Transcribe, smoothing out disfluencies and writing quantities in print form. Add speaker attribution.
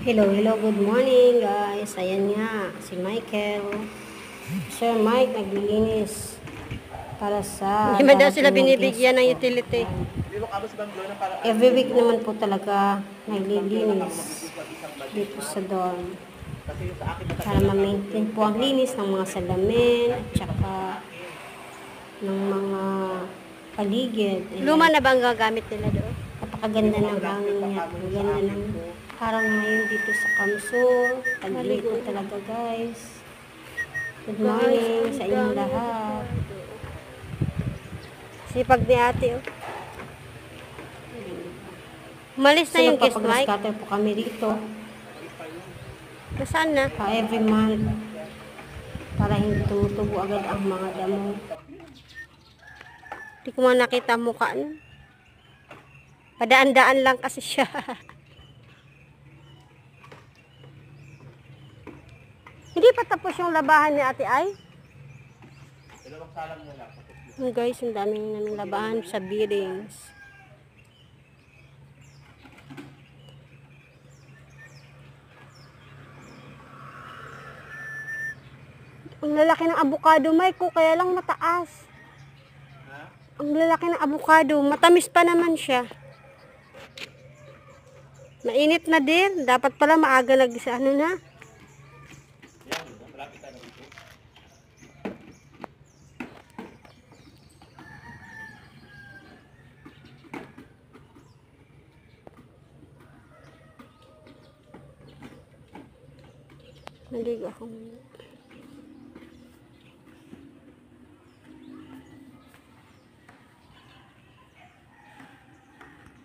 Speaker 1: Hello, good morning guys. Ayan nga, si Michael. Sir Mike naglilinis para sa
Speaker 2: Hindi man daw sila
Speaker 1: darating na
Speaker 2: binibigyan ng
Speaker 1: guest ko.
Speaker 2: utility.
Speaker 1: Every week naman po talaga naglilinis dito sa dorm para ma-maintain po ang linis ng mga salamin at saka ng mga paligid. Ayan.
Speaker 2: Luma na ba ang gagamit nila doon?
Speaker 1: Napakaganda ng hangin niya. Ang ganda ng parang ngayon dito sa Kamsur. Tagliko talaga guys. Good morning sa inyong lahat.
Speaker 2: Sipag ni ate, oh. Umalis na
Speaker 1: So
Speaker 2: yung guest, Mike.
Speaker 1: nagpapag-scatter po kami rito.
Speaker 2: Nasaan na?
Speaker 1: Every month. Para hindi tumutubo agad ang mga damo.
Speaker 2: Hindi ko man nakita ang mukha nun. Padaan-daan lang kasi siya. Hindi pa tapos yung labahan ni ate ay? Guys, ang daming naming labahan sa bearings. Ang lalaki ng avocado, Mike, kaya lang mataas. Ang lalaki ng avocado, matamis pa naman siya. Mainit na din, dapat pala maaga sa ano na. Maligo ako.